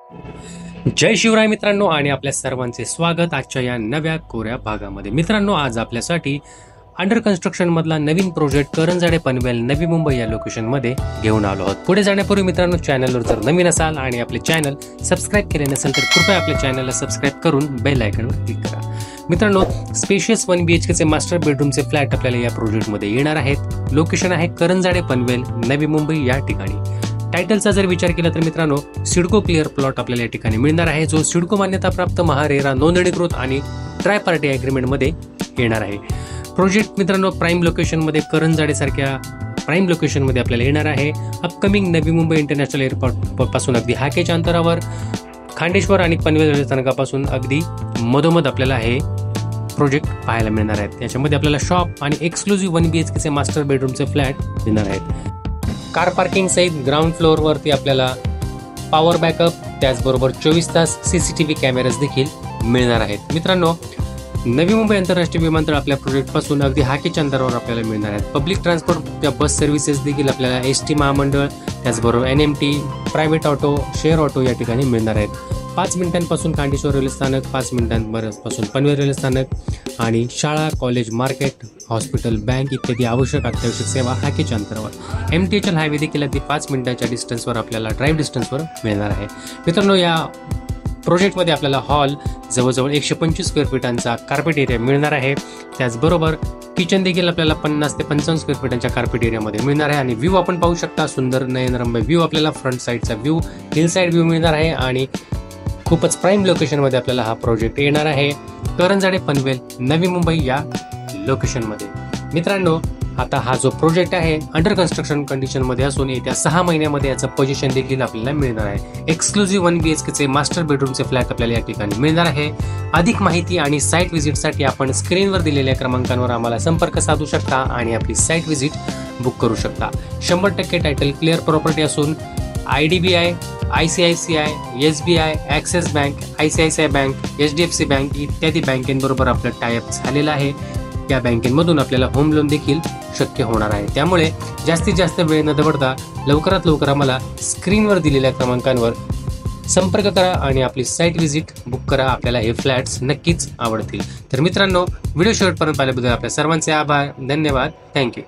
जय शिवराय मित्रांनो आणि आपल्या सर्वांचे स्वागत आजच्या या नव्या कोऱ्या भागामध्ये। मित्रांनो, आज आपल्यासाठी अंडर कन्स्ट्रक्शन मधला नवीन प्रोजेक्ट करंजाडे पनवेल नवी मुंबई या लोकेशन मध्ये घेऊन आलो आहोत। पुढे जाण्यापूर्वी मित्रांनो, चॅनलवर जर नवीन असाल आणि आपले चॅनल सबस्क्राइब केले नसेल तर कृपया आपल्या चॅनलला सबस्क्राइब करून बेल आयकॉनवर क्लिक करा। मित्रांनो, स्पेशियस 1 BHK चे मास्टर बेडरूमचे फ्लॅट आपल्याला या प्रोजेक्ट मध्ये येणार आहेत। लोकेशन आहे करंजाडे पनवेल नवी मुंबई या ठिकाणी। टायटलचा जर विचार केला तर मित्रांनो, सिडको क्लिअर प्लॉट आपल्याला या ठिकाणी मिळणार आहे, जो सिडको मान्यता प्राप्त महारेरा नोंदणीकृत आणि ट्राय पार्टी अग्रीमेंट मध्ये येणार आहे। प्रोजेक्ट मित्रांनो प्राइम लोकेशन मध्ये करंजाडे सारख्या प्राइम लोकेशन मध्ये आपल्याला येणार आहे। Upcoming Navi Mumbai international airport पासून अगदी हाकेच्या अंतरावर, खांडेश्वर आणि पनवेल रेल्वे स्थानकापासून अगदी मधोमध आपल्याला हे प्रोजेक्ट पाहायला मिळणार आहेत। याच्यामध्ये आपल्याला शॉप आणि एक्सक्लुझिव्ह 1 BHK चे मास्टर बेडरूमचे फ्लॅट मिळणार आहेत। कार पार्किंग सहित ग्राउंड फ्लोअर वरती आपल्याला पॉवर बॅकअप, त्याचबरोबर 24 तास CCTV कॅमेराज देखील मिळणार आहेत। मित्रांनो, नवी मुंबई आंतरराष्ट्रीय विमानतळ आपल्या प्रोजेक्ट पासून अगदी हाकेच्या अंतरावर आपल्याला मिळणार आहेत। पब्लिक ट्रान्सपोर्ट बस सर्व्हिसेस देखील आपल्याला ST महामंडळ, त्याचबरोबर NMT, private auto, share auto या ठिकाणी मिळणार आहेत। 5 मिनिटांपासून खांडेश्वर रेल्वे स्थानक, 5 मिनिटांपासून पनवेल रेल्वे स्थानक आणि शाळा, कॉलेज, मार्केट, हॉस्पिटल, बँक इत्यादी आवश्यक अत्यावश्यक सेवा हाकेच्या अंतरावर। MTHL हायवे देखील अगदी 5 मिनिटांच्या डिस्टन्सवर आपल्याला ड्राईव्ह डिस्टन्सवर मिळणार आहे। मित्रांनो, या प्रोजेक्टमध्ये आपल्याला हॉल जवळजवळ 125 स्क्वेअर फीटांचा कार्पेट एरिया मिळणार आहे। त्याचबरोबर किचन देखील आपल्याला 50 ते 55 स्क्वेअर फीटांच्या कार्पेट एरियामध्ये मिळणार आहे। आणि व्ह्यू आपण पाहू शकता, सुंदर नयनरम्य व्ह्यू आपल्याला फ्रंट साईडचा व्ह्यू, हिल साईड व्ह्यू मिळणार आहे आणि खूपच प्राइम लोकेशन मध्ये आपल्याला हा प्रोजेक्ट येणार आहे, करंजाडे पनवेल नवी मुंबई या लोकेशन मध्ये। मित्रांनो, आता हा जो प्रोजेक्ट आहे अंडर कन्स्ट्रक्शन कंडिशन मध्ये असून येत्या 6 महिन्यामध्ये याचं पोझिशन देखील आपल्याला मिळणार आहे। एक्सक्लुझिव्ह 1 BHK चे मास्टर बेडरूमचे फ्लॅट आपल्याला या ठिकाणी मिळणार आहे। अधिक माहिती आणि साईट व्हिजिटसाठी आपण स्क्रीनवर दिलेल्या क्रमांकांवर आम्हाला संपर्क साधू शकता आणि आपली साईट व्हिजिट बुक करू शकता। 100% टायटल क्लिअर प्रॉपर्टी असून IDBI, ICICI, SBI, axis bank, ICICI bank, HDFC bank इत्यादी बँकेंबरोबर आपलं टायअप झालेलं आहे। त्या बँकेमधून आपल्याला होम लोन देखील शक्य होणार आहे। त्यामुळे जास्तीत जास्त वेळ न दवडता लवकरात लवकर आम्हाला स्क्रीनवर दिलेल्या क्रमांकांवर संपर्क करा आणि आपली साईट व्हिजिट बुक करा। आपल्याला हे फ्लॅट्स नक्कीच आवडतील। तर मित्रांनो, व्हिडिओ शेवटपर्यंत पाहिल्याबद्दल आपल्या सर्वांचे आभार, धन्यवाद, थँक्यू।